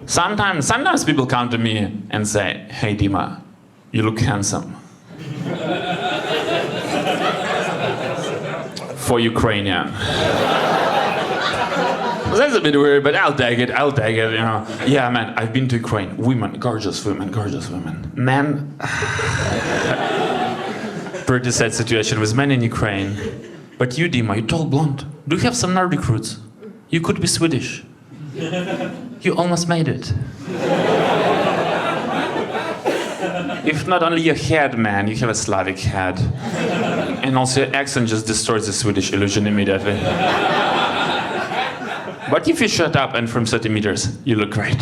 Sometimes people come to me and say, "Hey Dima, you look handsome." For Ukrainian. That's a bit weird, but I'll take it, you know. Yeah, man, I've been to Ukraine. Women, gorgeous women. Men, pretty sad situation with men in Ukraine. But you, Dima, you're tall blonde. Do you have some Nordic roots? You could be Swedish. You almost made it. If not only your head, man, you have a Slavic head. And also your accent just destroys the Swedish illusion immediately. But if you shut up and from 30 meters, you look great.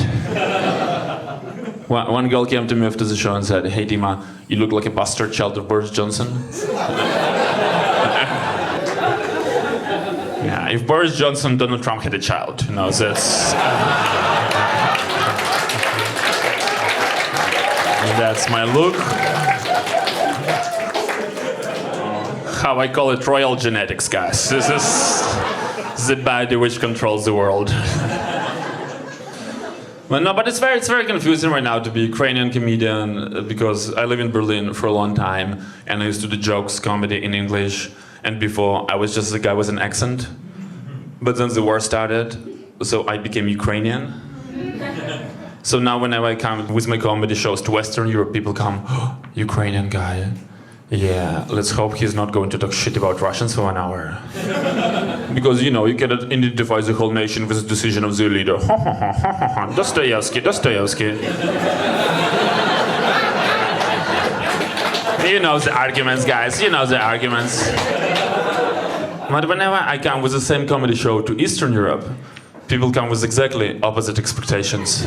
One girl came to me after the show and said, "Hey Dima, you look like a bastard child of Boris Johnson." Yeah, if Boris Johnson, Donald Trump had a child, you know, that's my look. How I call it, royal genetics, guys. This is the body which controls the world. Well, no, but it's very confusing right now to be a Ukrainian comedian because I live in Berlin for a long time and I used to do jokes, comedy in English, and before I was just a guy with an accent. But then the war started, so I became Ukrainian. So now whenever I come with my comedy shows to Western Europe, people come, "Oh, Ukrainian guy. Yeah, let's hope he's not going to talk shit about Russians for 1 hour." Because, you know, you cannot identify the whole nation with the decision of the leader. Dostoevsky. You know the arguments, guys. You know the arguments. But whenever I come with the same comedy show to Eastern Europe, people come with exactly opposite expectations.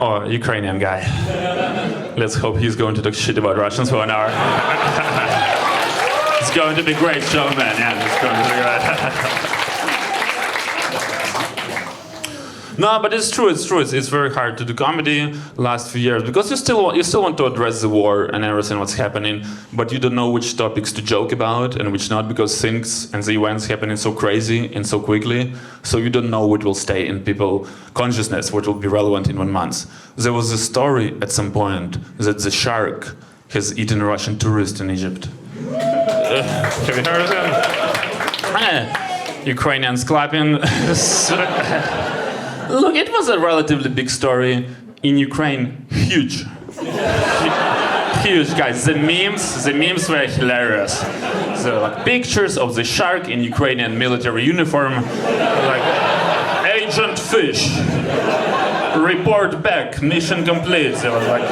Oh, Ukrainian guy. Let's hope he's going to talk shit about Russians for 1 hour. It's going to be a great show, man. Yeah, it's going to be great. No, but it's true. It's very hard to do comedy last few years because you still want to address the war and everything what's happening, but you don't know which topics to joke about and which not because things and the events happening so crazy and so quickly, so you don't know what will stay in people's consciousness, what will be relevant in 1 month. There was a story at some point that the shark has eaten a Russian tourist in Egypt. Have you heard of it? Ukrainians clapping. Look, it was a relatively big story. In Ukraine, huge. Huge, guys. The memes were hilarious. So, like, pictures of the shark in Ukrainian military uniform, like, Agent Fish, report back, mission complete. It was like,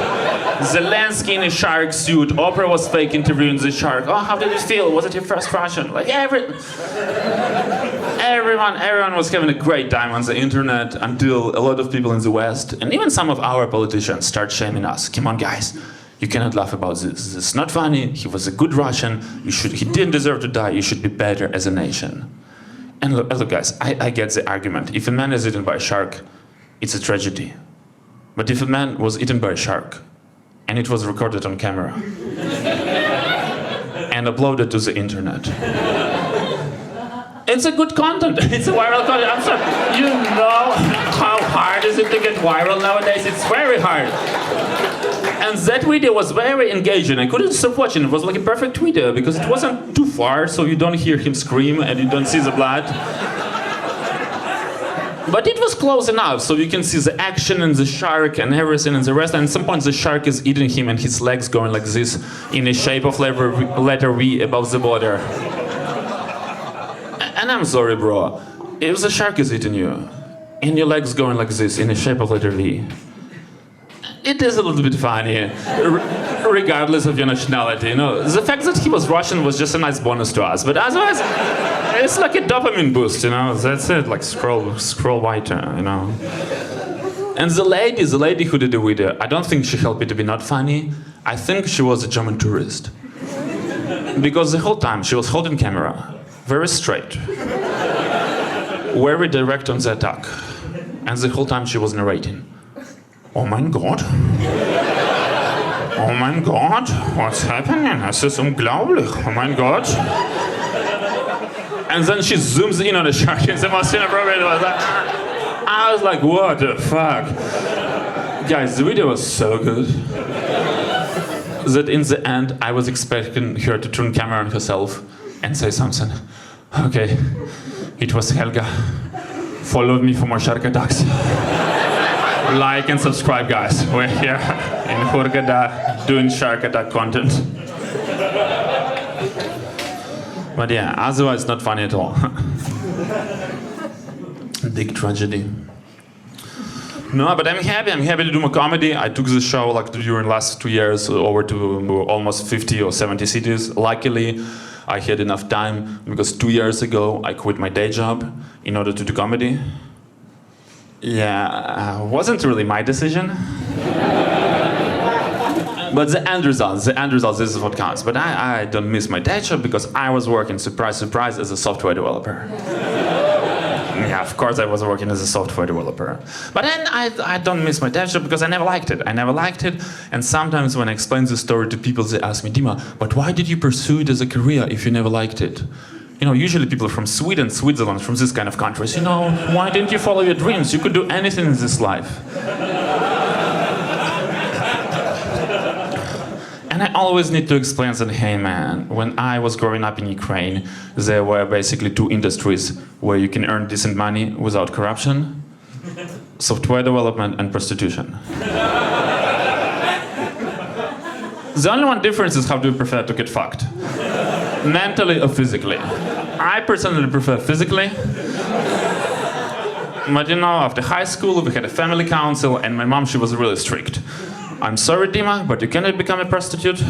Zelensky in a shark suit, Oprah was fake interviewing the shark. Oh, how did it feel? Was it your first Russian? Like, everyone was having a great time on the internet until a lot of people in the West, and even some of our politicians start shaming us. Come on, guys. You cannot laugh about this. It's not funny. He was a good Russian. He didn't deserve to die. You should be better as a nation. And look guys, I get the argument. If a man is eaten by a shark, it's a tragedy. But if a man was eaten by a shark, and it was recorded on camera, and uploaded to the internet, it's a good content. It's a viral content. I'm sorry. You know how hard is it to get viral nowadays? It's very hard. And that video was very engaging. I couldn't stop watching. It was like a perfect video because it wasn't too far, so you don't hear him scream and you don't see the blood. But it was close enough, so you can see the action and the shark and everything and the rest. And at some point the shark is eating him and his legs going like this in the shape of letter V above the border. And I'm sorry, bro. If the shark is eating you and your legs going like this in the shape of letter V, it is a little bit funny, regardless of your nationality. You know, the fact that he was Russian was just a nice bonus to us. But otherwise, it's like a dopamine boost. You know, that's it. Like scroll whiter. You know. And the lady who did the video, I don't think she helped it to be not funny. I think she was a German tourist, because the whole time she was holding camera, very straight, very direct on the attack, and the whole time she was narrating. Oh mein Gott. Oh mein Gott. What's happening? Es ist unglaublich. Oh mein Gott. And then she zooms in on the shark. It's the most inappropriate. I was like, what the fuck? Guys, the video was so good that in the end, I was expecting her to turn camera on herself and say something. Okay, it was Helga. Follow me for more shark attacks. Like and subscribe, guys. We're here in Hurghada doing shark attack content. But yeah, otherwise not funny at all. Big tragedy. No, but I'm happy to do my comedy. I took the show like during the last 2 years over to almost 50 or 70 cities. Luckily, I had enough time because 2 years ago I quit my day job in order to do comedy. Yeah, wasn't really my decision. But the end results, this is what counts. But I don't miss my day job because I was working, surprise, surprise, as a software developer. Yeah, of course I was working as a software developer. But then I don't miss my day job because I never liked it. And sometimes when I explain the story to people, they ask me, Dima, but why did you pursue it as a career if you never liked it? You know, usually people from Sweden, Switzerland, from this kind of countries, you know, why didn't you follow your dreams? You could do anything in this life. And I always need to explain that, hey man, when I was growing up in Ukraine, there were basically 2 industries where you can earn decent money without corruption. Software development and prostitution. The only one difference is how do you prefer to get fucked? Mentally or physically? I personally prefer physically. But you know, after high school we had a family council and my mom, she was really strict. I'm sorry, Dima, but you cannot become a prostitute.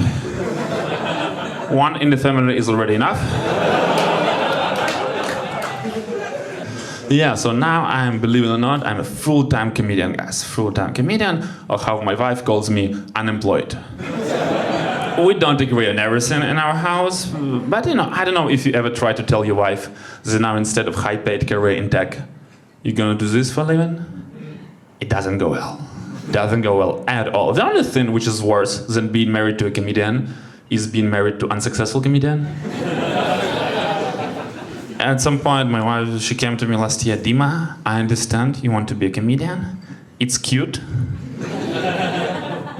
One in the family is already enough. Yeah, so now I'm, believe it or not, I'm a full-time comedian, guys. Full-time comedian, or how my wife calls me, unemployed. We don't agree on everything in our house, but you know, I don't know if you ever try to tell your wife that now instead of high-paid career in tech, you're gonna do this for a living? It doesn't go well. Doesn't go well at all. The only thing which is worse than being married to a comedian is being married to an unsuccessful comedian. At some point, my wife, she came to me last year, Dima, I understand you want to be a comedian. It's cute.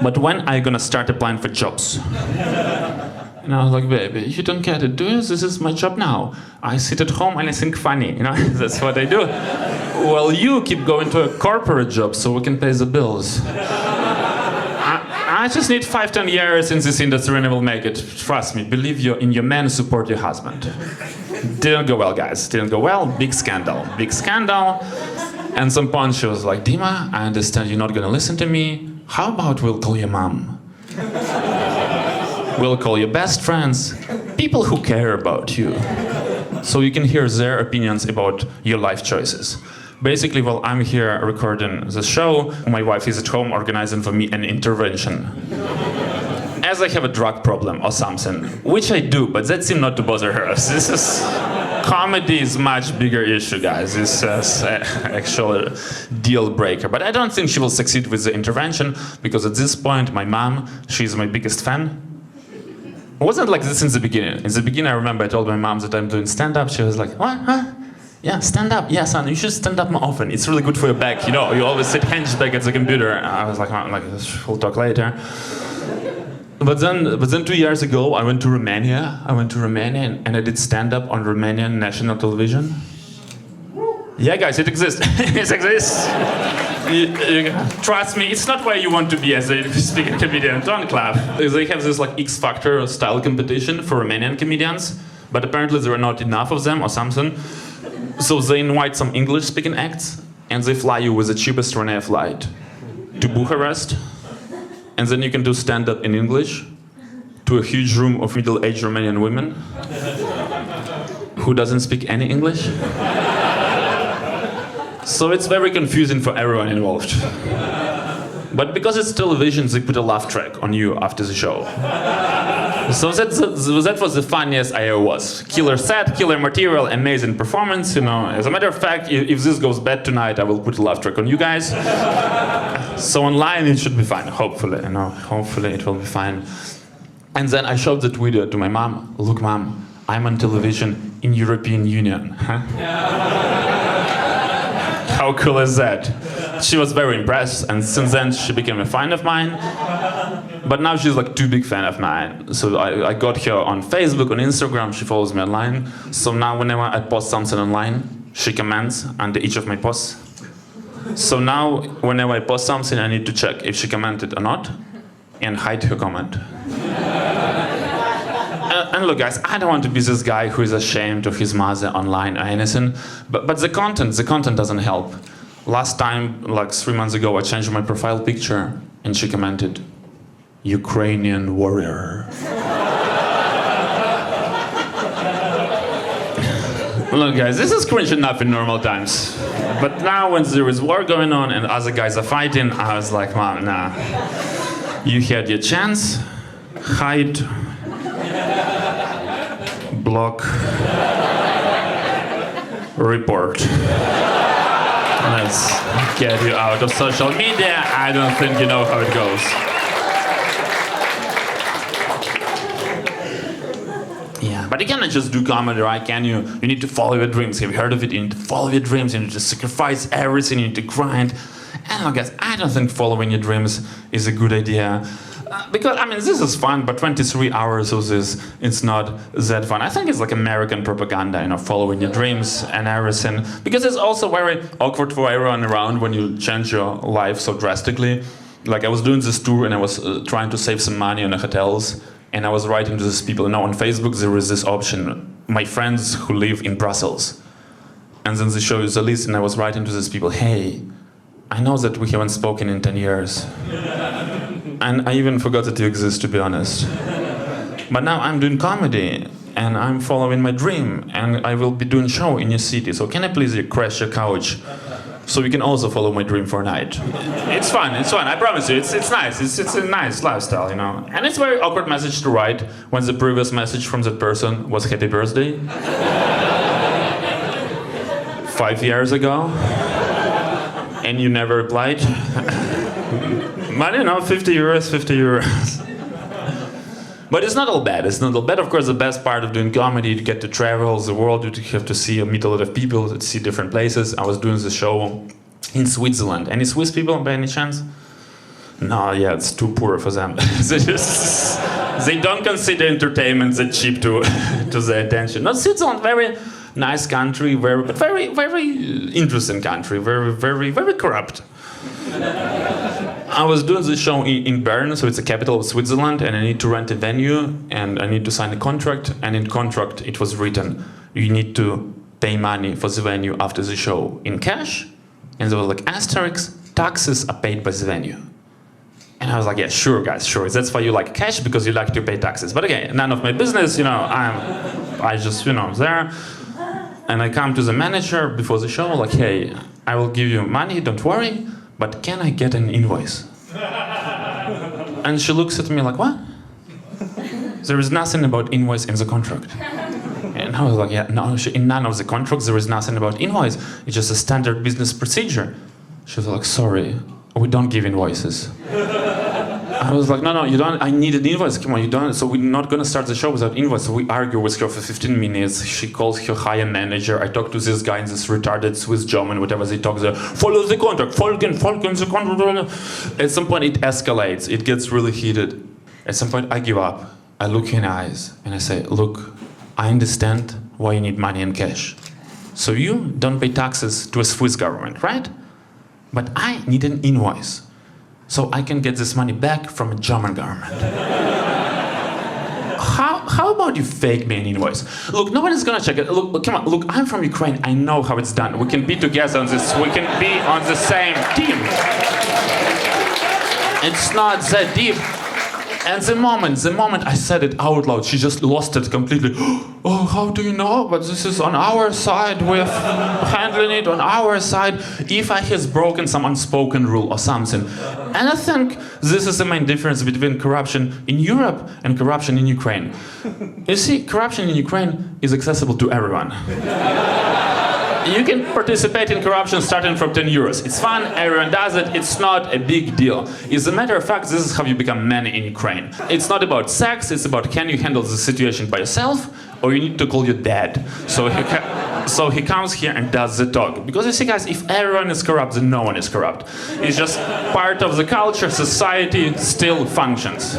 But when are you gonna start applying for jobs? And I was like, baby, you don't get it, do you? This is my job now. I sit at home and I think funny, you know? That's what I do. Well, you keep going to a corporate job so we can pay the bills. I just need 5-10 years in this industry and I will make it. Trust me, believe in your man, support your husband. Didn't go well, guys. Didn't go well. Big scandal. Big scandal. And some point she was like, Dima, I understand you're not gonna listen to me. How about we'll call your mom? We'll call your best friends, people who care about you, so you can hear their opinions about your life choices. Basically, while I'm here recording the show, my wife is at home organizing for me an intervention. As I have a drug problem or something, which I do, but that seemed not to bother her. This is... Comedy is much bigger issue, guys. This is actual deal breaker. But I don't think she will succeed with the intervention, because at this point, my mom, she's my biggest fan. It wasn't like this in the beginning. In the beginning, I remember I told my mom that I'm doing stand-up. She was like, what, huh? Yeah, stand-up. Yeah, son, you should stand up more often. It's really good for your back, you know. You always sit hunchback at the computer. I was like, oh, we'll talk later. But then 2 years ago, I went to Romania. And I did stand-up on Romanian national television. Yeah, guys, it exists. It exists. Trust me, it's not where you want to be as a speaking comedian. Don't clap. They have this like X Factor style competition for Romanian comedians, but apparently there are not enough of them or something. So they invite some English-speaking acts, and they fly you with the cheapest Ryanair flight to Bucharest. And then you can do stand-up in English to a huge room of middle-aged Romanian women who doesn't speak any English. So it's very confusing for everyone involved. But because it's television, they put a laugh track on you after the show. So that was the funniest I ever was. Killer set, killer material, amazing performance, you know. As a matter of fact, if this goes bad tonight, I will put a laugh track on you guys. So online it should be fine, hopefully, you know. Hopefully it will be fine. And then I showed that video to my mom. Look, mom, I'm on television in European Union. Huh? How how cool is that? She was very impressed, and since then she became a fan of mine. But now she's like too big fan of mine. So I got her on Facebook, on Instagram, she follows me online. So now whenever I post something online, she comments under each of my posts. So now whenever I post something, I need to check if she commented or not, and hide her comment. And look, guys, I don't want to be this guy who is ashamed of his mother online or anything, but the content doesn't help. Last time, like 3 months ago, I changed my profile picture, and she commented, Ukrainian Warrior. Look, guys, this is cringe enough in normal times. But now when there is war going on and other guys are fighting, I was like, Mom, nah. You had your chance, hide, block, report. Let's get you out of social media. I don't think you know how it goes. Yeah, but you cannot just do comedy, right? Can you? You need to follow your dreams. Have you heard of it? You need to follow your dreams. You need to sacrifice everything. You need to grind. And I guess I don't think following your dreams is a good idea. Because, I mean, this is fun, but 23 hours of this, it's not that fun. I think it's like American propaganda, you know, following your dreams and everything. Because it's also very awkward for everyone around when you change your life so drastically. Like, I was doing this tour and I was trying to save some money on the hotels. And I was writing to these people. Now on Facebook, there is this option, my friends who live in Brussels. And then they show you the list, and I was writing to these people, hey, I know that we haven't spoken in 10 years. And I even forgot that you exist, to be honest. But now I'm doing comedy, and I'm following my dream, and I will be doing show in your city. So can I please crash your couch, so you can also follow my dream for a night? It's fun, I promise you, it's nice, it's a nice lifestyle, you know. And it's a very awkward message to write when the previous message from that person was happy birthday. 5 years ago. And you never replied. But you know, 50 euros, 50 euros. But it's not all bad, it's not all bad. Of course, the best part of doing comedy, you get to travel the world, you have to see, meet a lot of people, to see different places. I was doing the show in Switzerland. Any Swiss people by any chance? No, yeah, it's too poor for them. They don't consider entertainment that cheap to their attention. No, Switzerland, very nice country, very interesting country, very corrupt. I was doing this show in Bern, so it's the capital of Switzerland, and I need to rent a venue, and I need to sign a contract, and in contract it was written, you need to pay money for the venue after the show in cash, and there was like asterisks, taxes are paid by the venue. And I was like, yeah, sure guys, sure, that's why you like cash, because you like to pay taxes. But again, none of my business, you know, I just, you know, there. And I come to the manager before the show, like, hey, I will give you money, don't worry, but can I get an invoice? And she looks at me like, what? There is nothing about invoice in the contract. And I was like, yeah, no, in none of the contracts there is nothing about invoice. It's just a standard business procedure. She was like, sorry, we don't give invoices. I was like, no, you don't, I need an invoice, come on, you don't, so we're not gonna start the show without invoice. So we argue with her for 15 minutes, she calls her higher manager, I talk to this guy in this retarded Swiss German, whatever they talk there, follow the contract, follow the contract. At some point it escalates, it gets really heated. At some point I give up, I look in her eyes, and I say, look, I understand why you need money in cash. So you don't pay taxes to a Swiss government, right? But I need an invoice, so I can get this money back from a German government. How about you fake me an invoice? Look, nobody's gonna check it. Look, come on, look, I'm from Ukraine, I know how it's done. We can be together on this, we can be on the same team. It's not that deep. And the moment I said it out loud, she just lost it completely. Oh, how do you know? But this is on our side, we're handling it on our side. If I has broken some unspoken rule or something. And I think this is the main difference between corruption in Europe and corruption in Ukraine. You see, corruption in Ukraine is accessible to everyone. You can participate in corruption starting from 10 euros. It's fun, everyone does it, it's not a big deal. As a matter of fact, this is how you become man in Ukraine. It's not about sex, it's about can you handle the situation by yourself, or you need to call your dad. So he comes here and does the talk. Because you see, guys, if everyone is corrupt, then no one is corrupt. It's just part of the culture, society still functions.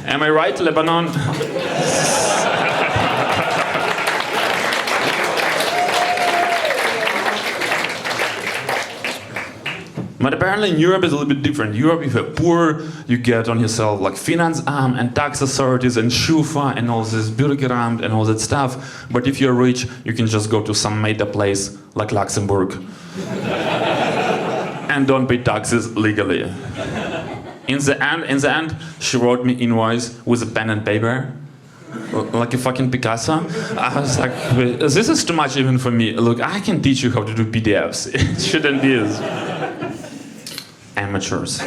Am I right, Lebanon? But apparently in Europe it's a little bit different. Europe, if you're poor, you get on yourself like Finanzamt and tax authorities and Schufa and all this Berghain and all that stuff. But if you're rich, you can just go to some made-up place like Luxembourg and don't pay taxes legally. In the end, she wrote me invoice with a pen and paper. Like a fucking Picasso. I was like, this is too much even for me. Look, I can teach you how to do PDFs. It shouldn't be this. Amateurs.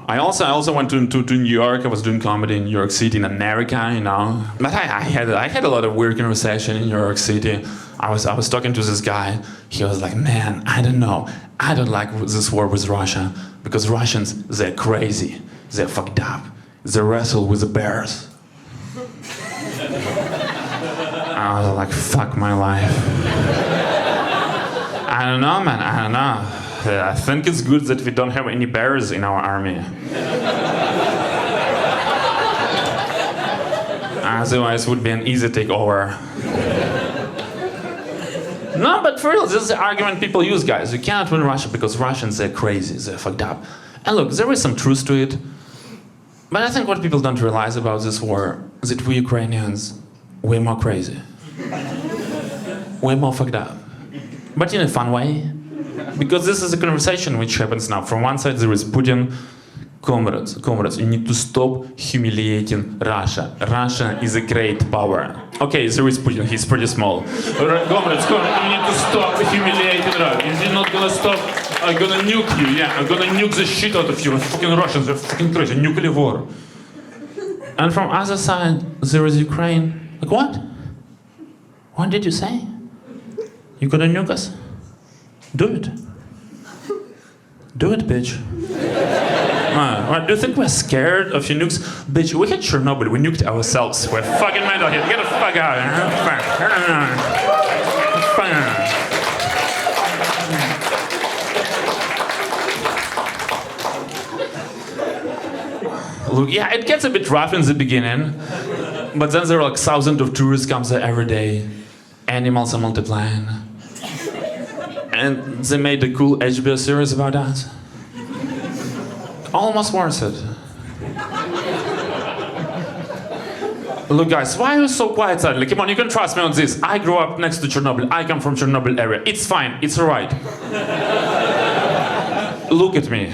I also went to New York. I was doing comedy in New York City, in America, you know. But I had a lot of weird conversation in New York City. I was talking to this guy. He was like, man, I don't know. I don't like this war with Russia because Russians, they're crazy. They're fucked up. They wrestle with the bears. I was like, fuck my life. I don't know, man. I don't know. I think it's good that we don't have any bears in our army. Otherwise, it would be an easy takeover. No, but for real, this is the argument people use, guys. You cannot win Russia because Russians, they're crazy, they're fucked up. And look, there is some truth to it. But I think what people don't realize about this war is that we Ukrainians, we're more crazy. We're more fucked up. But in a fun way. Because this is a conversation which happens now. From one side there is Putin. Comrades, you need to stop humiliating Russia. Russia is a great power. Okay, there is Putin, he's pretty small. Comrades, you need to stop humiliating Russia. If you're not gonna stop, I'm gonna nuke you, yeah. I'm gonna nuke the shit out of you. Fucking Russians, they're fucking crazy. Nuclear war. And from other side, there is Ukraine. Like, what? What did you say? You gonna nuke us? Do it. Do it, bitch. What, do you think we're scared of your nukes? Bitch, we had Chernobyl, we nuked ourselves. We're fucking mental here. Get the fuck out. Look, yeah, it gets a bit rough in the beginning, but then there are like thousands of tourists comes there every day. Animals are multiplying. And they made a cool HBO series about that. Almost worth it. Look, guys, why are you so quiet suddenly? Come on, you can trust me on this. I grew up next to Chernobyl. I come from Chernobyl area. It's fine. It's all right. Look at me.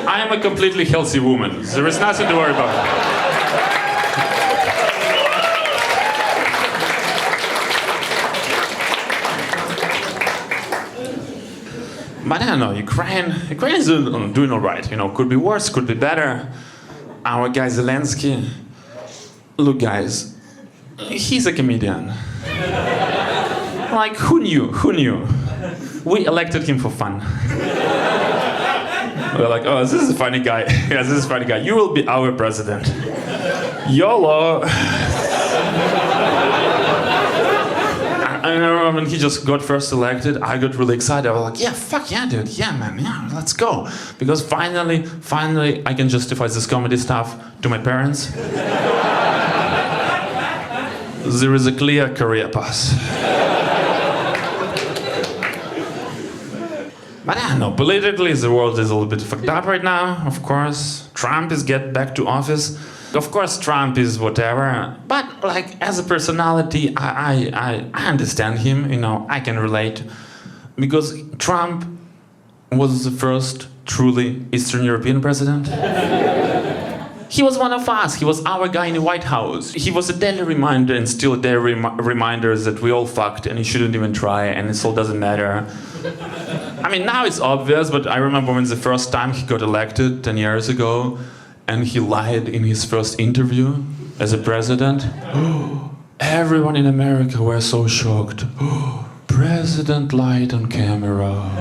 I am a completely healthy woman. There is nothing to worry about. But I don't know, Ukraine is doing all right. You know, could be worse, could be better. Our guy Zelensky, look, guys, he's a comedian. Like, who knew? Who knew? We elected him for fun. We're like, oh, this is a funny guy. Yeah, this is a funny guy. You will be our president. YOLO. I remember when he just got first elected, I got really excited. I was like, yeah, fuck yeah, dude. Yeah, man, yeah, let's go. Because finally, I can justify this comedy stuff to my parents. There is a clear career path. But I don't know, politically the world is a little bit fucked up right now, of course. Trump is getting back to office. Of course, Trump is whatever, but like as a personality, I understand him. You know, I can relate, because Trump was the first truly Eastern European president. He was one of us. He was our guy in the White House. He was a daily reminder, and still a daily reminder that we all fucked, and he shouldn't even try, and it all doesn't matter. I mean, now it's obvious, but I remember when the first time he got elected 10 years ago. And he lied in his first interview as a president. Everyone in America were so shocked. President lied on camera.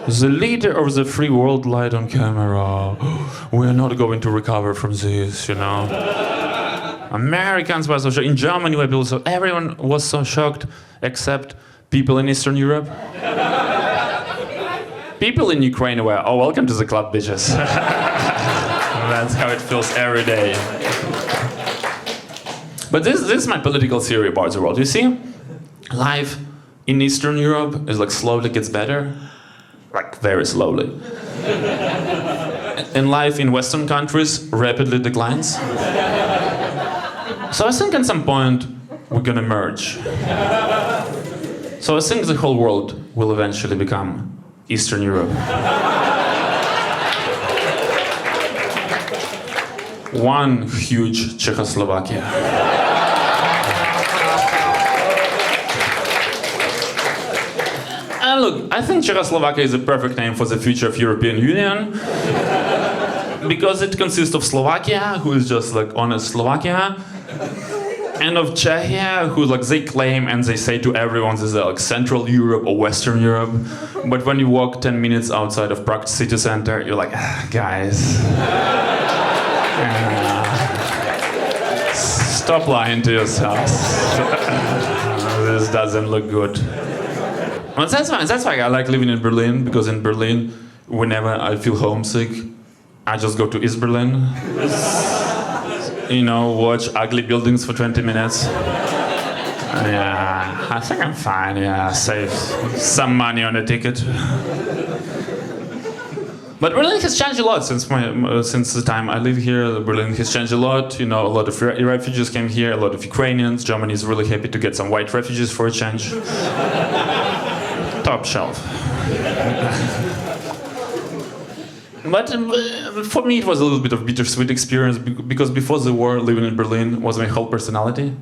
The leader of the free world lied on camera. We're not going to recover from this, you know. Americans were so shocked. In Germany, where people so everyone was so shocked, except people in Eastern Europe. People in Ukraine were, oh, welcome to the club, bitches. That's how it feels every day. But this is my political theory about the world. You see, life in Eastern Europe is like slowly gets better, like very slowly. And life in Western countries rapidly declines. So I think at some point we're gonna merge. So I think the whole world will eventually become Eastern Europe. One huge Czechoslovakia. And look, I think Czechoslovakia is a perfect name for the future of European Union because it consists of Slovakia, who is just like honest Slovakia, and of Czechia, who like they claim and they say to everyone this is like Central Europe or Western Europe, but when you walk 10 minutes outside of Prague city center, you're like, guys. Stop lying to yourselves. This doesn't look good. Well, that's why I like living in Berlin, because in Berlin, whenever I feel homesick, I just go to East Berlin. You know, watch ugly buildings for 20 minutes. Yeah, I think I'm fine. Yeah, save some money on a ticket. But Berlin has changed a lot since the time I live here. Berlin has changed a lot. You know, a lot of refugees came here, a lot of Ukrainians. Germany is really happy to get some white refugees for a change. Top shelf. But for me, it was a little bit of bittersweet experience because before the war, living in Berlin was my whole personality.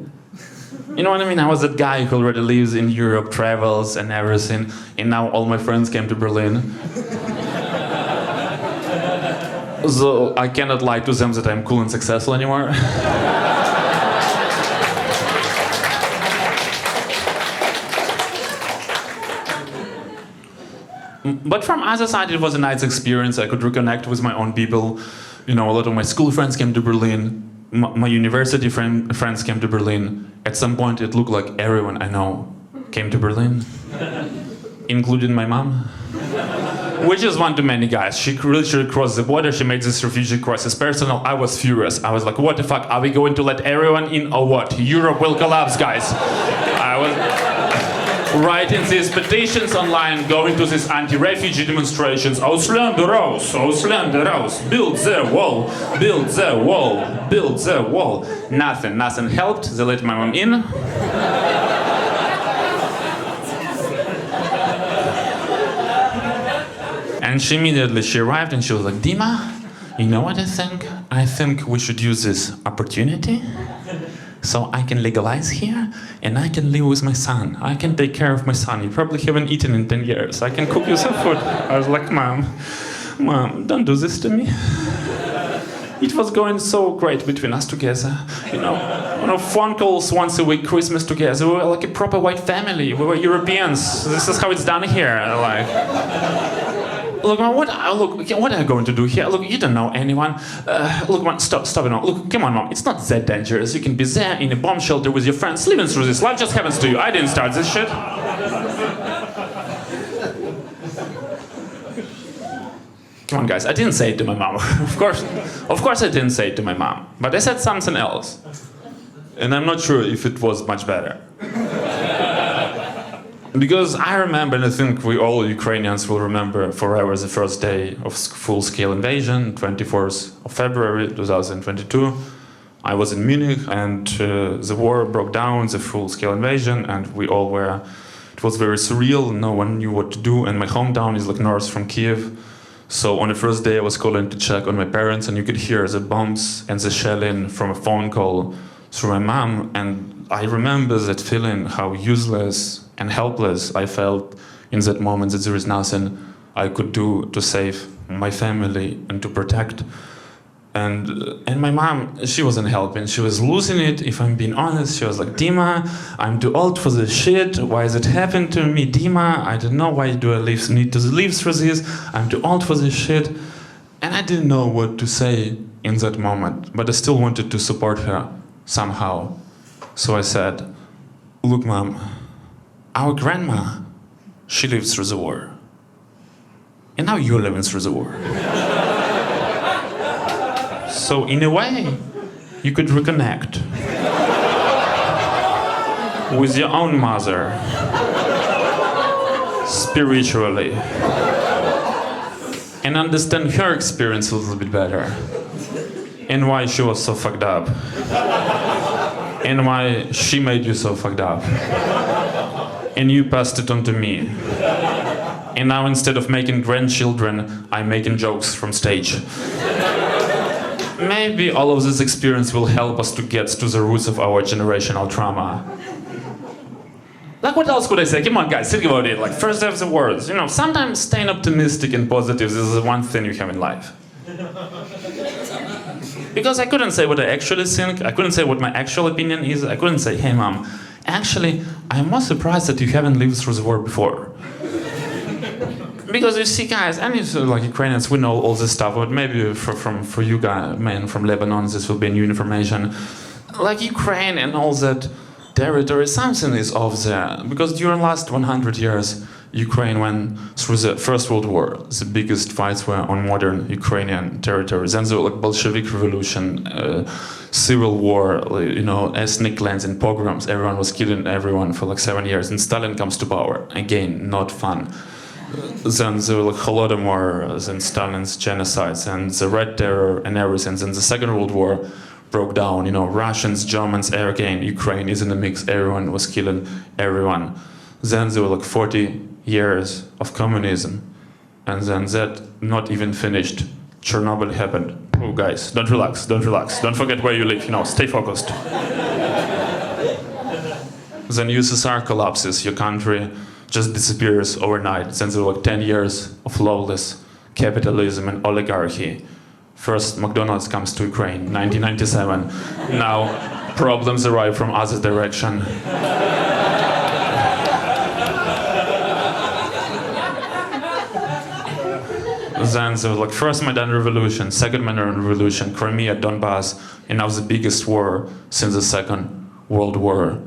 You know what I mean? I was that guy who already lives in Europe, travels and everything, and now all my friends came to Berlin. So I cannot lie to them that I'm cool and successful anymore. But from other side, it was a nice experience. I could reconnect with my own people. You know, a lot of my school friends came to Berlin. My university friends came to Berlin. At some point, it looked like everyone I know came to Berlin, including my mom. Which is one too many, guys. She literally crossed the border. She made this refugee crisis personal. I was furious. I was like, what the fuck? Are we going to let everyone in or what? Europe will collapse, guys. I was writing these petitions online, going to these anti-refugee demonstrations. Ausländer raus, Ausländer raus. Build the wall, build the wall, build the wall. Nothing helped. They let my mom in. And she arrived and she was like, Dima, you know what I think? I think we should use this opportunity so I can legalize here and I can live with my son. I can take care of my son. You probably haven't eaten in 10 years. I can cook you some food. I was like, Mom, don't do this to me. It was going so great between us together. You know, phone calls once a week, Christmas together. We were like a proper white family. We were Europeans. This is how it's done here. Like, look, Mom, what are you going to do here? Look, you don't know anyone. Look, Mom, stop it now. Look, come on, Mom, it's not that dangerous. You can be there in a bomb shelter with your friends, living through this. Life just happens to you. I didn't start this shit. Come on, guys, I didn't say it to my mom. Of course I didn't say it to my mom. But I said something else. And I'm not sure if it was much better. Because I remember, and I think we all Ukrainians will remember forever, the first day of full-scale invasion, 24th of February 2022. I was in Munich, and the war broke down, the full-scale invasion, and we all were... It was very surreal, no one knew what to do, and my hometown is like north from Kiev. So on the first day I was calling to check on my parents, and you could hear the bombs and the shelling from a phone call through my mom, and I remember that feeling, how useless and helpless I felt in that moment, that there is nothing I could do to save my family and to protect. And my mom, she wasn't helping. She was losing it, if I'm being honest. She was like, Dima, I'm too old for this shit. Why is it happening to me? Dima, I don't know, why do I need to live through this? I'm too old for this shit. And I didn't know what to say in that moment, but I still wanted to support her somehow. So I said, look, Mom, our grandma, she lived through the war. And now you're living through the war. So in a way, you could reconnect with your own mother, spiritually, and understand her experience a little bit better, and why she was so fucked up, and why she made you so fucked up, and you passed it on to me. And now instead of making grandchildren, I'm making jokes from stage. Maybe all of this experience will help us to get to the roots of our generational trauma. Like, what else could I say? Come on, guys, think about it. Like, first have the words. You know, sometimes staying optimistic and positive is the one thing you have in life. Because I couldn't say what I actually think. I couldn't say what my actual opinion is. I couldn't say, hey, Mom, actually, I'm more surprised that you haven't lived through the war before. Because you see, guys, and it's like Ukrainians, we know all this stuff, but maybe for you guys, men from Lebanon, this will be new information. Like Ukraine and all that territory, something is off there. Because during the last 100 years, Ukraine went through the First World War. The biggest fights were on modern Ukrainian territories. Then there was like Bolshevik Revolution, civil war, you know, ethnic cleansing, pogroms. Everyone was killing everyone for like 7 years. And Stalin comes to power. Again, not fun. Then there were like Holodomor, then Stalin's genocides, and the Red Terror and everything. Then the Second World War broke down. You know, Russians, Germans, again, Ukraine is in the mix. Everyone was killing everyone. Then there were like 40 years of communism. And then that not even finished. Chernobyl happened. Oh, guys, don't relax, don't relax. Don't forget where you live, you know, stay focused. Then USSR collapses, your country just disappears overnight. Then there were like 10 years of lawless capitalism and oligarchy. First, McDonald's comes to Ukraine, 1997. Now, problems arrive from other direction. Then there was like first Maidan Revolution, second Maidan Revolution, Crimea, Donbass, and now the biggest war since the Second World War.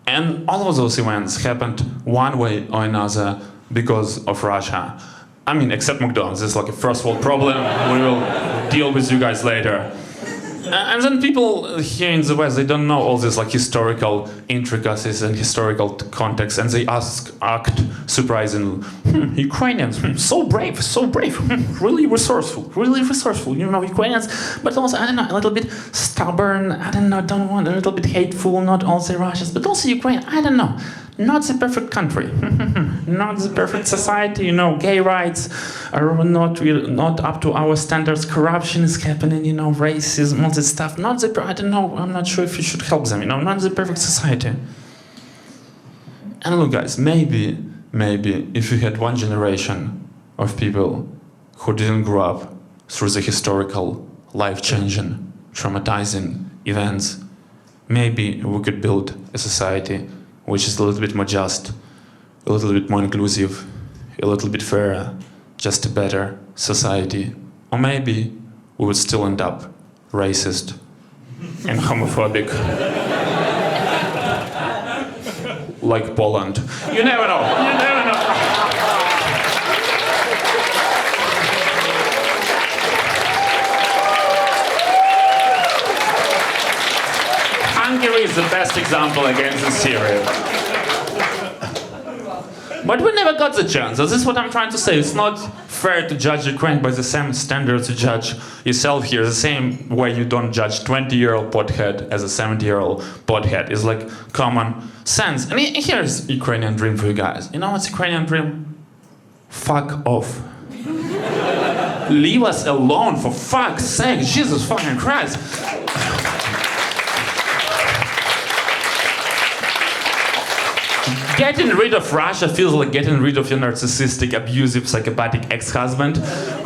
And all of those events happened one way or another because of Russia. I mean, except McDonald's, it's like a first world problem. We will deal with you guys later. And then people here in the West, they don't know all these like historical intricacies and historical context, and they act surprisingly, Ukrainians, so brave, really resourceful, you know, Ukrainians, but also, I don't know, a little bit stubborn, I don't know, don't want, a little bit hateful, not all the Russians, but also Ukraine, I don't know, not the perfect country, not the perfect society, you know, gay rights are not up to our standards, corruption is happening, you know, racism, all this stuff, not the, I don't know, I'm not sure if you should help them, you know, not the perfect society. And look, guys, maybe if you had one generation of people who didn't grow up through the historical, life-changing, traumatizing events, maybe we could build a society which is a little bit more just, a little bit more inclusive, a little bit fairer, just a better society. Or maybe we would still end up racist and homophobic. Like Poland. You never know, you never know. Hungary is the best example against Syria. But we never got the chance. This is what I'm trying to say. It's not fair to judge Ukraine by the same standards you judge yourself here, the same way you don't judge 20-year-old pothead as a 70-year-old pothead. It's like common sense. And here's Ukrainian Dream for you guys. You know what's Ukrainian Dream? Fuck off. Leave us alone, for fuck's sake. Jesus fucking Christ. getting rid of Russia feels like getting rid of your narcissistic, abusive, psychopathic ex-husband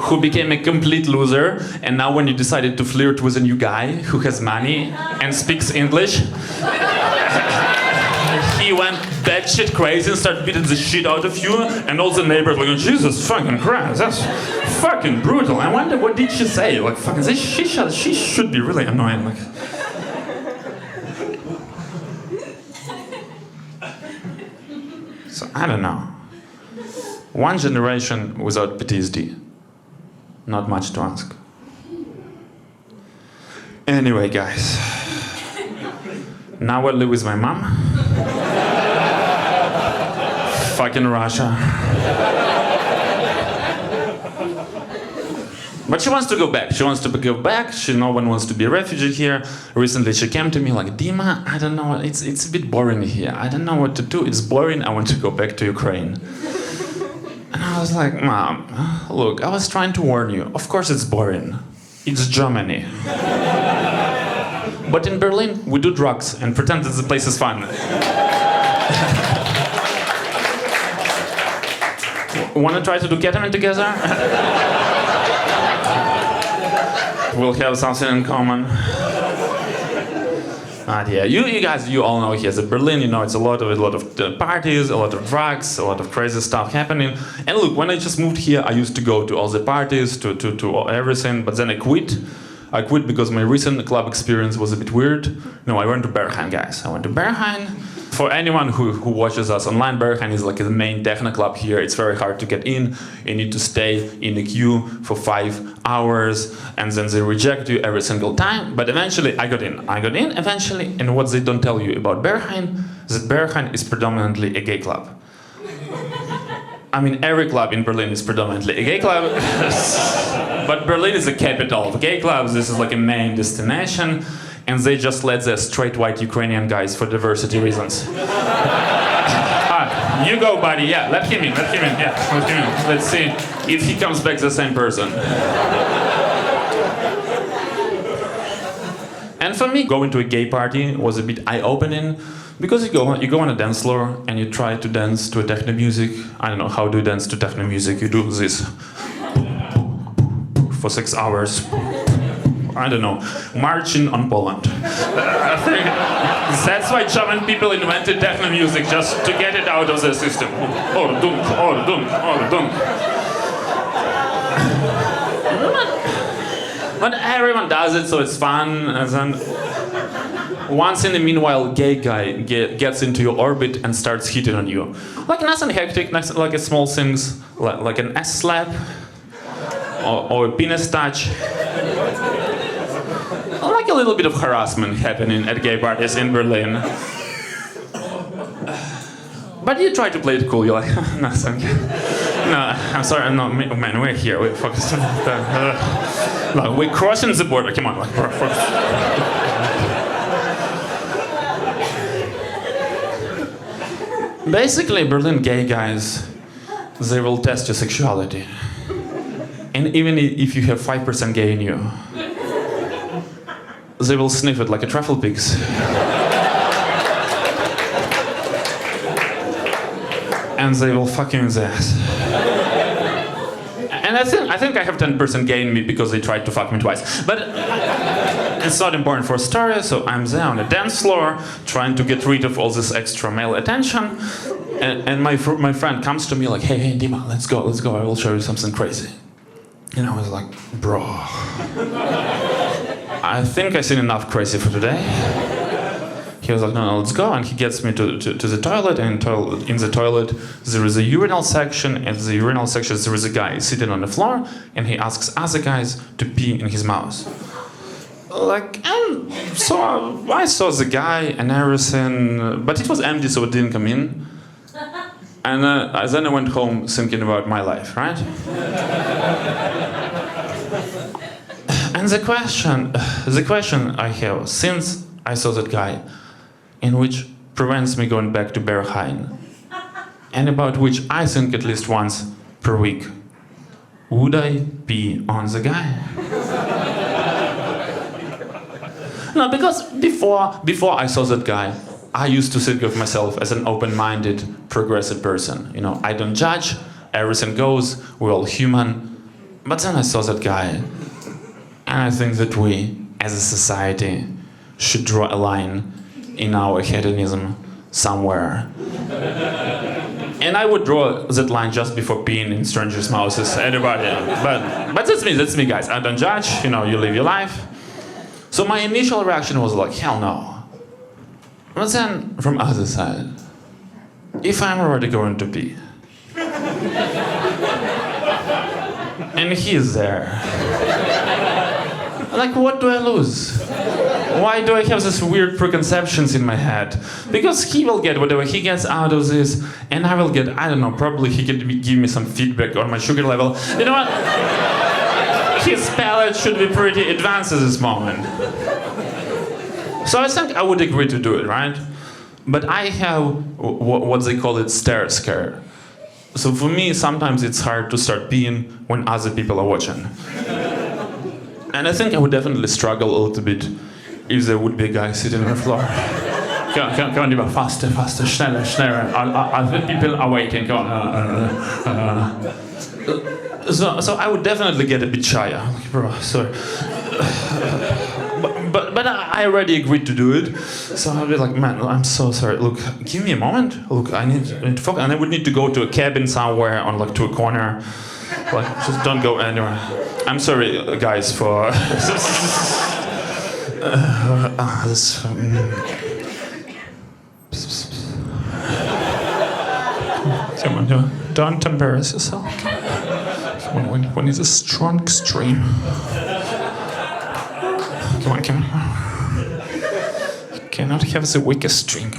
who became a complete loser, and now when you decided to flirt with a new guy who has money and speaks English, he went batshit crazy and started beating the shit out of you, and all the neighbors like, Jesus fucking Christ, that's fucking brutal. I wonder what did she say? Like, fucking, she should be really annoying. Like. So I don't know. One generation without PTSD. Not much to ask. Anyway, guys. Now I live with my mom. Fucking Russia. But she wants to go back. She wants to go back. No one wants to be a refugee here. Recently she came to me like, Dima, I don't know, it's a bit boring here. I don't know what to do. It's boring. I want to go back to Ukraine. And I was like, Mom, look, I was trying to warn you. Of course it's boring. It's Germany. But in Berlin, we do drugs and pretend that the place is fun. Wanna try to do ketamine together? We'll have something in common. Yeah, you guys, you all know here in Berlin, you know, it's a lot of parties, a lot of drugs, a lot of crazy stuff happening. And look, when I just moved here, I used to go to all the parties, to everything, but then I quit. I quit because my recent club experience was a bit weird. No, I went to Berghain, guys. I went to Berghain. For anyone who watches us online, Berghain is like the main techno club here. It's very hard to get in. You need to stay in a queue for 5 hours, and then they reject you every single time. But eventually, I got in eventually, and what they don't tell you about Berghain is that Berghain is predominantly a gay club. I mean, every club in Berlin is predominantly a gay club. But Berlin is the capital of gay clubs. This is like a main destination. And they just let the straight white Ukrainian guys for diversity reasons. You go, buddy. Yeah, let him in. Yeah, let him in. Let's see if he comes back the same person. And for me, going to a gay party was a bit eye-opening, because you go on a dance floor and you try to dance to a techno music. I don't know, how do you dance to techno music? You do this for 6 hours. I don't know, marching on Poland. I think that's why German people invented techno music, just to get it out of the system. Or dunk. But everyone does it, so it's fun. And then once in the meanwhile, gay guy gets into your orbit and starts hitting on you. Like nothing hectic, like a small things, like an ass slap or a penis touch. Like a little bit of harassment happening at gay parties in Berlin. But you try to play it cool, you're like, nothing. No, I'm sorry, no, man, we're here, we're focused on that. Look, we're crossing the border, come on, Basically, Berlin gay guys, they will test your sexuality. And even if you have 5% gay in you, they will sniff it like a truffle pigs. And they will fuck you in the ass. And I think I have 10% gay in me because they tried to fuck me twice. But it's not important for a story, so I'm there on a dance floor, trying to get rid of all this extra male attention. And my friend comes to me like, hey, Dima, let's go, I will show you something crazy. And I was like, bro, I think I've seen enough crazy for today. He was like, no, let's go. And he gets me to the toilet, and in the toilet there is a urinal section, and in the urinal section there is a guy sitting on the floor, and he asks other guys to pee in his mouth. Like, and so I saw the guy and everything, but it was empty, so it didn't come in. And then I went home thinking about my life, right? And the question I have, since I saw that guy, and which prevents me going back to Berghain, and about which I think at least once per week, would I pee on the guy? No, because before I saw that guy, I used to think of myself as an open-minded, progressive person. You know, I don't judge, everything goes, we're all human. But then I saw that guy, and I think that we, as a society, should draw a line in our hedonism somewhere. And I would draw that line just before peeing in strangers' mouths, everybody. But that's me, guys. I don't judge, you know, you live your life. So my initial reaction was like, hell no. But then, from other side, if I'm already going to pee, and he is there, like, what do I lose? Why do I have these weird preconceptions in my head? Because he will get whatever he gets out of this, and I will get, I don't know, probably he can give me some feedback on my sugar level. You know what? His palate should be pretty advanced at this moment. So I think I would agree to do it, right? But I have what they call it stare scare. So for me, sometimes it's hard to start peeing when other people are watching. And I think I would definitely struggle a little bit if there would be a guy sitting on the floor. Come on, Dima, faster, schneller, schneller. Other people are waiting. Come on. So I would definitely get a bit shy. I'm like, bro, sorry. But I already agreed to do it. So I'll be like, man, I'm so sorry. Look, give me a moment. Look, I need to focus. And I would need to go to a cabin somewhere on like to a corner. Like, just don't go anywhere. I'm sorry, guys, for this. Come on, don't embarrass yourself. When it's a strong extreme. Come on. You cannot have the weakest string.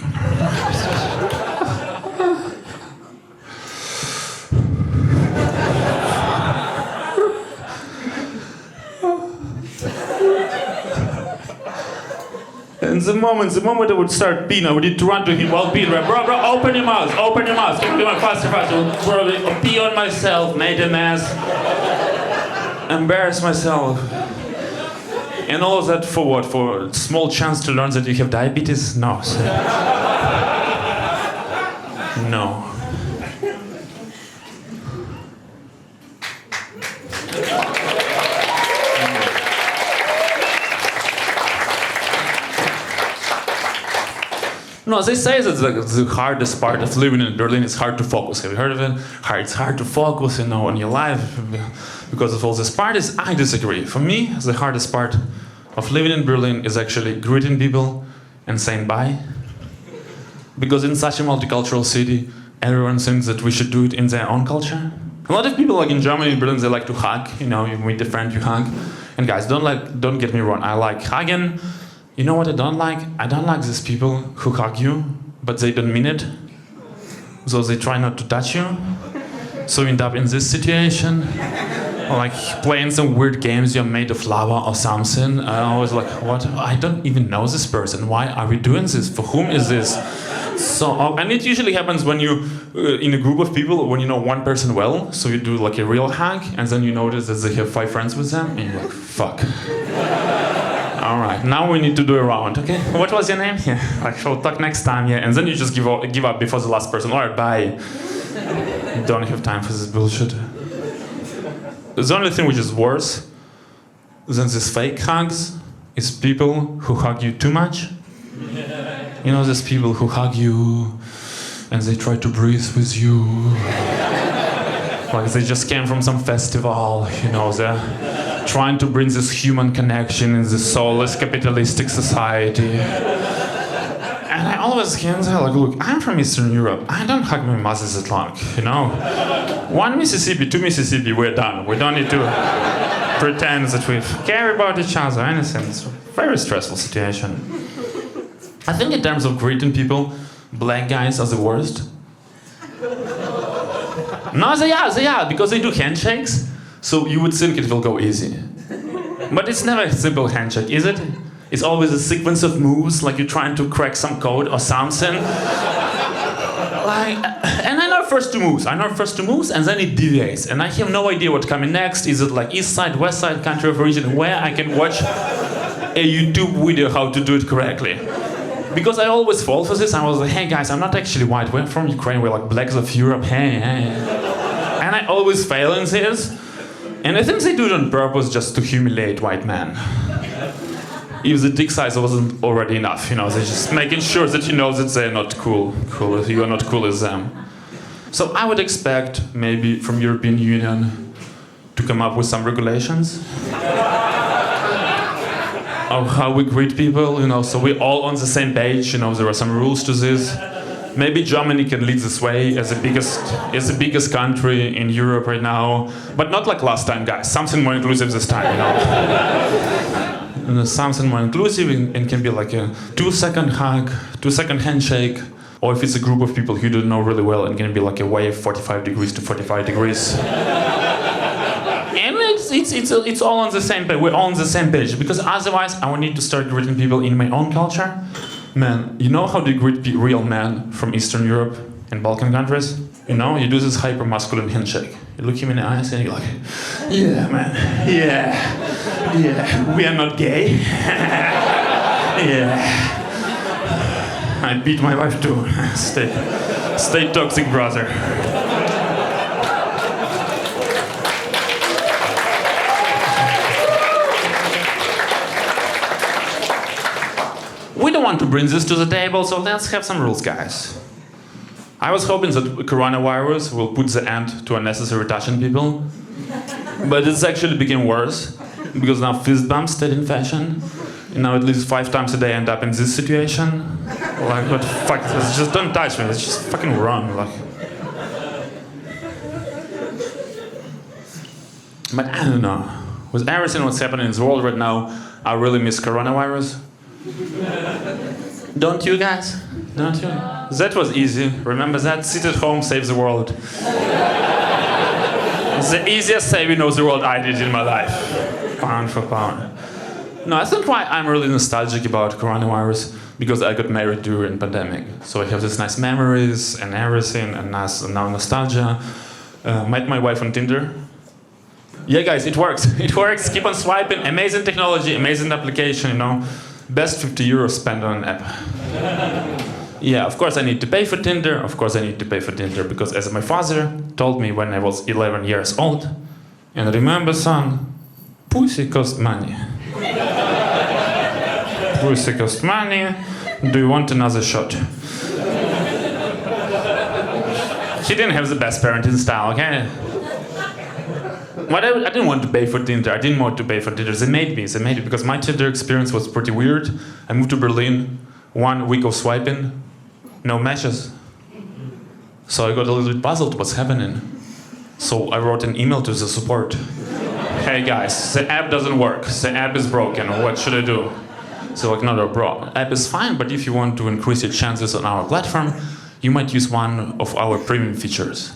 And the moment I would start peeing, I would need to run to him while peeing. Bro, open your mouth. Come on, faster. Probably pee on myself, made a mess, embarrass myself. And all of that for what? For a small chance to learn that you have diabetes? No. No. No, they say that the hardest part of living in Berlin is hard to focus. Have you heard of it? It's hard to focus, on your life because of all these parties. I disagree. For me, the hardest part of living in Berlin is actually greeting people and saying bye. Because in such a multicultural city, everyone thinks that we should do it in their own culture. A lot of people, like in Germany, in Berlin, they like to hug. You meet a friend, you hug. And guys, don't get me wrong. I like hugging. You know what I don't like? I don't like these people who hug you, but they don't mean it. So they try not to touch you. So you end up in this situation. Or like playing some weird games, you're made of lava or something. I always like, what? I don't even know this person. Why are we doing this? For whom is this? So, and it usually happens when you, in a group of people, when you know one person well, so you do like a real hug, and then you notice that they have 5 friends with them, and you're like, fuck. All right, now we need to do a round, okay? What was your name? Yeah, like, we'll talk next time, yeah. And then you just give up before the last person. All right, bye. Don't have time for this bullshit. The only thing which is worse than these fake hugs is people who hug you too much. You know, there's people who hug you and they try to breathe with you. Like they just came from some festival, they're trying to bring this human connection in this soulless capitalistic society. And I always can say, like, look, I'm from Eastern Europe. I don't hug my mothers that long, 1 Mississippi, 2 Mississippi, we're done. We don't need to pretend that we care about each other, anything. It's a very stressful situation. I think in terms of greeting people, black guys are the worst. No, they are, because they do handshakes, so you would think it will go easy. But it's never a simple handshake, is it? It's always a sequence of moves, like you're trying to crack some code or something. And I know first two moves, and then it deviates, and I have no idea what's coming next. Is it like east side, west side, country of origin, where I can watch a YouTube video how to do it correctly? Because I always fall for this. I was like, hey guys, I'm not actually white. We're from Ukraine. We're like blacks of Europe. Hey. And I always fail in this. And I think they do it on purpose just to humiliate white men. If the dick size wasn't already enough, they're just making sure that that they're not cool. You are not cool as them. So I would expect maybe from European Union to come up with some regulations of how we greet people, so we're all on the same page, there are some rules to this. Maybe Germany can lead this way as the biggest country in Europe right now, but not like last time, guys. Something more inclusive this time, Something more inclusive, and can be like a 2-second hug, 2-second handshake, or if it's a group of people who don't know really well, it can be like a wave 45 degrees to 45 degrees. And it's all on the same page. We're all on the same page, because otherwise I would need to start greeting people in my own culture. Man, you know how they greet real men from Eastern Europe and Balkan countries? You do this hyper-masculine handshake. You look him in the eyes and you're like, yeah, man, yeah, we are not gay. Yeah. I beat my wife too. Stay toxic, brother. We don't want to bring this to the table, so let's have some rules, guys. I was hoping that coronavirus will put the end to unnecessary touching people, but it's actually became worse, because now fist bumps stayed in fashion. Now at least 5 times a day I end up in this situation. Like, what the fuck, just don't touch me, it's just fucking wrong. But I don't know. With everything what's happening in the world right now, I really miss coronavirus. Don't you guys? Don't you? That was easy. Remember that? Sit at home, save the world. It's the easiest saving of the world I did in my life. Pound for pound. No, I think why I'm really nostalgic about coronavirus, because I got married during pandemic. So I have these nice memories and everything, and now nostalgia. Met my wife on Tinder. Yeah, guys, it works. It works. Keep on swiping. Amazing technology, amazing application, Best 50 euros spent on an app. Yeah, of course I need to pay for Tinder. Because as my father told me when I was 11 years old, and remember, son, pussy cost money. Pussy cost money. Do you want another shot? He didn't have the best parenting style, okay? But I didn't want to pay for Tinder. They made me, because my Tinder experience was pretty weird. I moved to Berlin, 1 week of swiping, no matches. So I got a little bit puzzled what's happening. So I wrote an email to the support. Hey guys, the app doesn't work. The app is broken. What should I do? So no, bro, app is fine, but if you want to increase your chances on our platform, you might use one of our premium features.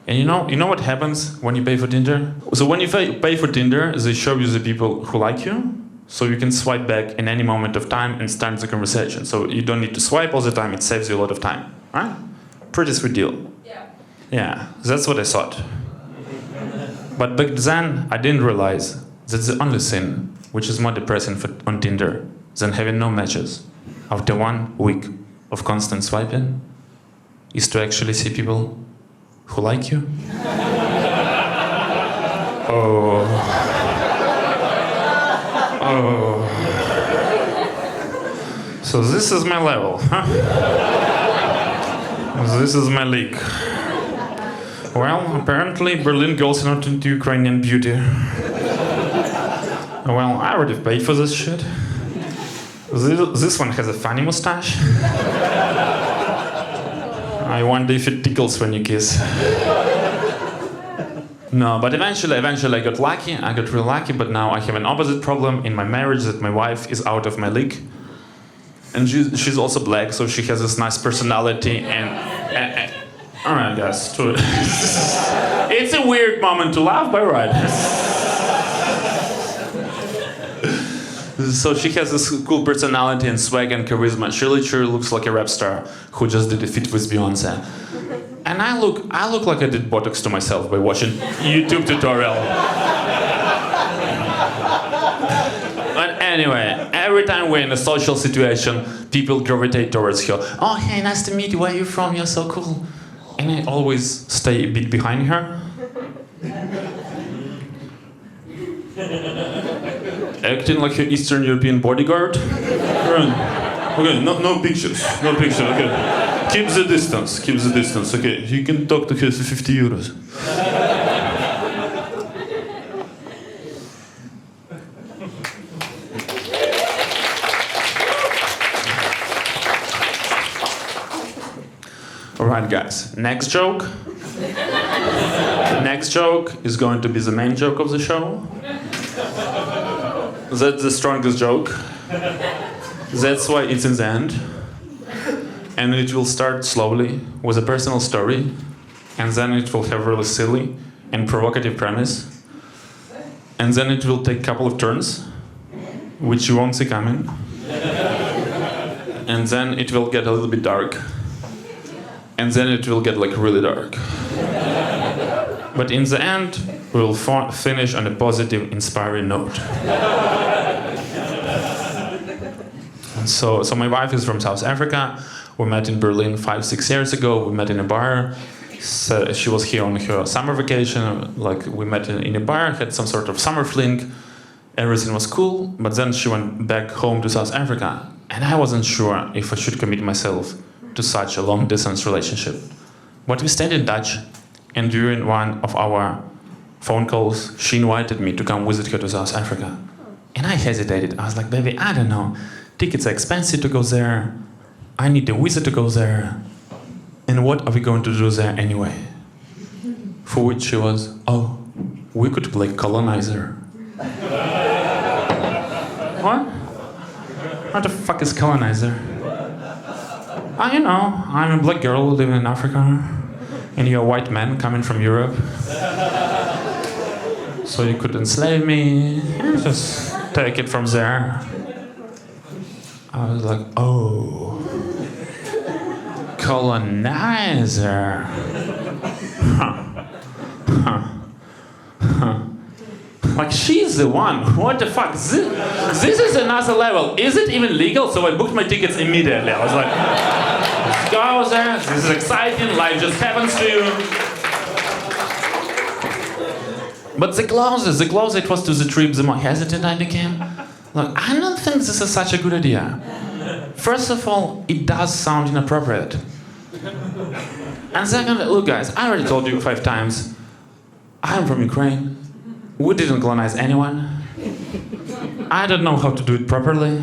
And you know what happens when you pay for Tinder? So when you pay for Tinder, they show you the people who like you, so you can swipe back in any moment of time and start the conversation. So you don't need to swipe all the time, it saves you a lot of time, right? Pretty sweet deal. Yeah, that's what I thought. But back then, I didn't realize that the only thing which is more depressing on Tinder than having no matches after 1 week of constant swiping is to actually see people who like you. Oh. So this is my level, huh? This is my league. Well, apparently Berlin girls are not into Ukrainian beauty. Well, I already paid for this shit. This one has a funny mustache. I wonder if it tickles when you kiss. No, but eventually I got lucky. I got real lucky, but now I have an opposite problem in my marriage, that my wife is out of my league. And she's also black, so she has this nice personality and all right, guys. It's a weird moment to laugh, but right. So she has this cool personality and swag and charisma. She literally looks like a rap star who just did a feat with Beyonce. And I look like I did Botox to myself by watching YouTube tutorial. But Anyway, every time we're in a social situation, people gravitate towards her. Oh, hey, nice to meet you. Where are you from? You're so cool. And I always stay a bit behind her. Acting like an Eastern European bodyguard. Okay, no pictures. No pictures, okay. Keep the distance, okay. You can talk to her for 50 euros. Alright guys, next joke. Next joke is going to be the main joke of the show. That's the strongest joke. That's why it's in the end. And it will start slowly with a personal story, and then it will have a really silly and provocative premise. And then it will take a couple of turns, which you won't see coming. And then it will get a little bit dark. And then it will get like really dark. But in the end, we'll finish on a positive, inspiring note. So my wife is from South Africa. We met in Berlin 5-6 years ago. We met in a bar. So she was here on her summer vacation. Like we met in a bar, had some sort of summer fling. Everything was cool. But then she went back home to South Africa, and I wasn't sure if I should commit myself to such a long-distance relationship. But we stayed in touch, and during one of our phone calls, she invited me to come visit her to South Africa. And I hesitated. I was like, baby, I don't know. Tickets are expensive to go there. I need a visa to go there. And what are we going to do there anyway? For which she was, oh, we could play Colonizer. What? What the fuck is Colonizer? You know, I'm a black girl living in Africa, and you're a white man coming from Europe. So you could enslave me, and just take it from there. I was like, oh, Colonizer. Like, she's the one. What the fuck? This is another level. Is it even legal? So I booked my tickets immediately. I was like, let's go there. This is exciting. Life just happens to you. But the closer it was to the trip, the more hesitant I became. Like, I don't think this is such a good idea. First of all, it does sound inappropriate. And second, look guys, I already told you 5 times, I'm from Ukraine. We didn't colonize anyone. I don't know how to do it properly.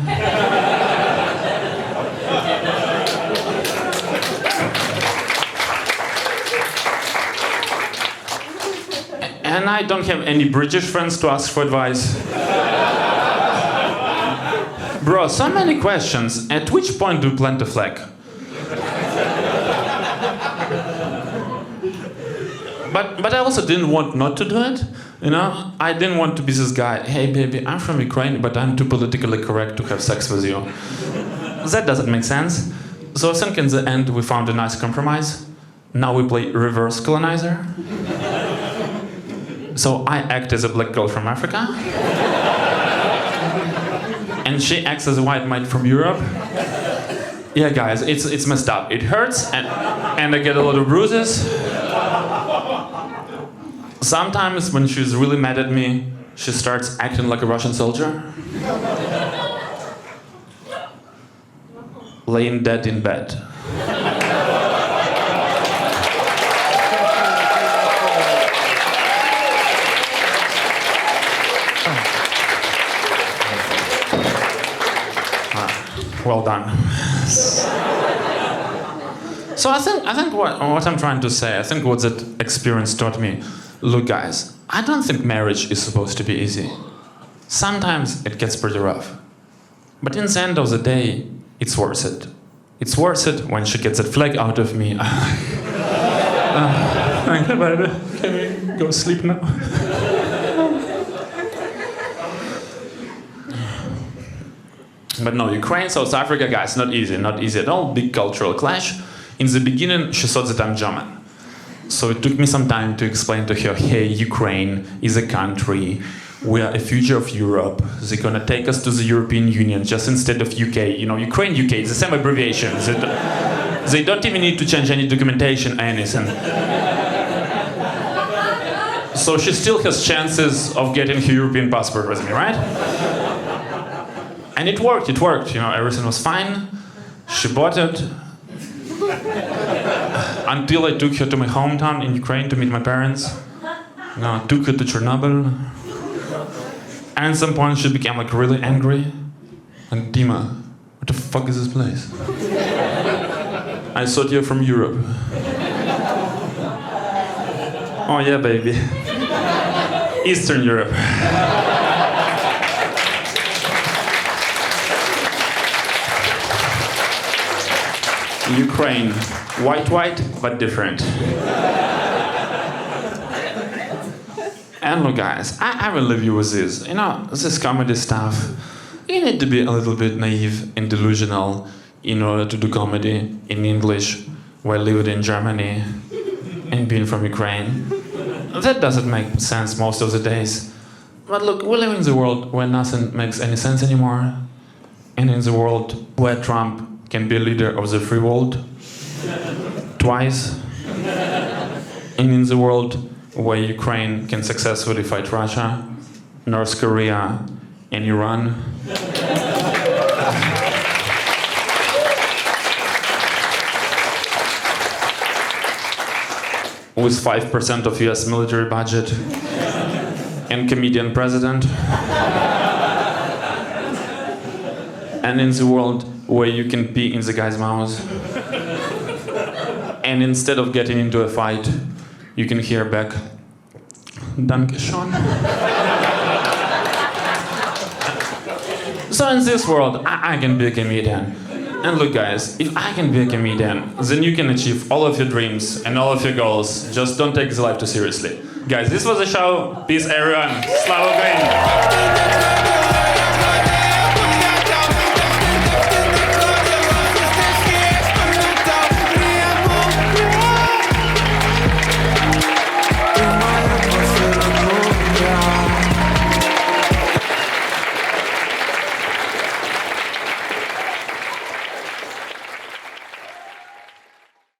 And I don't have any British friends to ask for advice. Bro, so many questions. At which point do you plant a flag? But I also didn't want not to do it. You know, I didn't want to be this guy, hey baby, I'm from Ukraine, but I'm too politically correct to have sex with you. That doesn't make sense. So I think in the end we found a nice compromise. Now we play reverse Colonizer. So I act as a black girl from Africa. And she acts as a white man from Europe. Yeah guys, it's messed up. It hurts and I get a lot of bruises. Sometimes when she's really mad at me, she starts acting like a Russian soldier. Laying dead in bed. Well done. So I think what I'm trying to say, I think what that experience taught me, look guys, I don't think marriage is supposed to be easy. Sometimes it gets pretty rough. But in the end of the day, it's worth it. It's worth it when she gets that flag out of me. Thank you, baby. Can we go sleep now? But no, Ukraine, South Africa, guys, not easy at all. Big cultural clash. In the beginning, she thought that I'm German. So it took me some time to explain to her, hey, Ukraine is a country we are a future of Europe. They're gonna take us to the European Union just instead of UK. You know, Ukraine, UK, it's the same abbreviation. They don't even need to change any documentation or anything. So she still has chances of getting her European passport with me, right? And it worked, you know, everything was fine. She bought it. Until I took her to my hometown in Ukraine to meet my parents. You know, I took her to Chernobyl. And at some point she became like really angry. And Dima, what the fuck is this place? I thought you're from Europe. Oh yeah, baby. Eastern Europe. Ukraine. White, but different. And look guys, I will leave you with this. You know, this comedy stuff, you need to be a little bit naive and delusional in order to do comedy in English while living in Germany and being from Ukraine. That doesn't make sense most of the days. But look, we live in the world where nothing makes any sense anymore. And in the world where Trump can be a leader of the free world twice. And in the world where Ukraine can successfully fight Russia, North Korea, and Iran. With 5% of US military budget and comedian president. And in the world where you can pee in the guy's mouth. And instead of getting into a fight, you can hear back, Danke schön. So in this world, I can be a comedian. And look guys, if I can be a comedian, then you can achieve all of your dreams and all of your goals. Just don't take this life too seriously. Guys, this was the show. Peace everyone. Slava Ukraini!